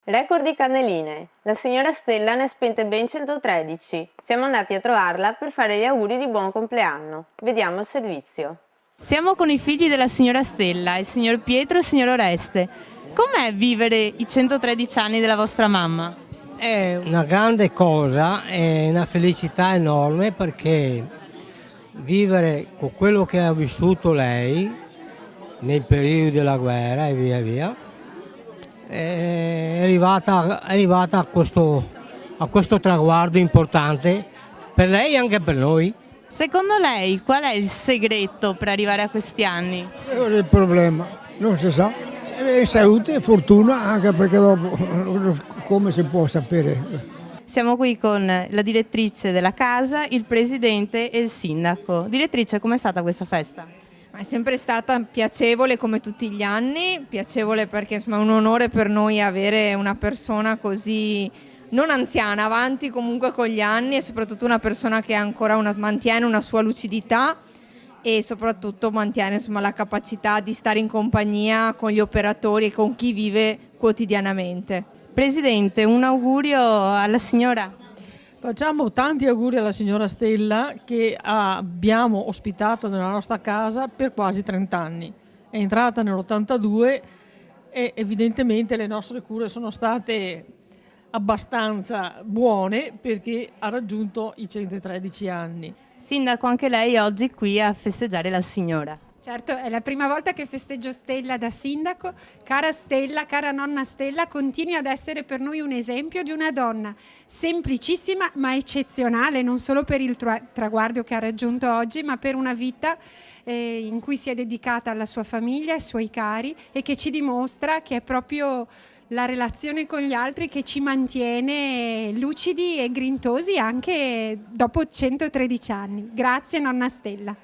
Record di candeline. La signora Stella ne ha spente ben 113. Siamo andati a trovarla per fare gli auguri di buon compleanno. Vediamo il servizio. Siamo con i figli della signora Stella, il signor Pietro e il signor Oreste. Com'è vivere i 113 anni della vostra mamma? È una grande cosa, è una felicità enorme perché vivere con quello che ha vissuto lei nei periodi della guerra e via via è arrivata a questo traguardo importante per lei e anche per noi. Secondo lei qual è il segreto per arrivare a questi anni? Quello è il problema, non si sa. Salute e fortuna, anche perché dopo come si può sapere? Siamo qui con la direttrice della casa, il presidente e il sindaco. Direttrice, com'è stata questa festa? È sempre stata piacevole come tutti gli anni, piacevole perché insomma, è un onore per noi avere una persona così non anziana, avanti comunque con gli anni e soprattutto una persona che ancora mantiene una sua lucidità e soprattutto mantiene insomma, la capacità di stare in compagnia con gli operatori e con chi vive quotidianamente. Presidente, un augurio alla signora. Facciamo tanti auguri alla signora Stella che abbiamo ospitato nella nostra casa per quasi 30 anni. È entrata nell'82 e evidentemente le nostre cure sono state abbastanza buone perché ha raggiunto i 113 anni. Sindaco, anche lei oggi qui a festeggiare la signora. Certo, è la prima volta che festeggio Stella da sindaco. Cara Stella, cara nonna Stella, continui ad essere per noi un esempio di una donna semplicissima ma eccezionale, non solo per il traguardo che ha raggiunto oggi, ma per una vita in cui si è dedicata alla sua famiglia, ai suoi cari e che ci dimostra che è proprio la relazione con gli altri che ci mantiene lucidi e grintosi anche dopo 113 anni. Grazie nonna Stella.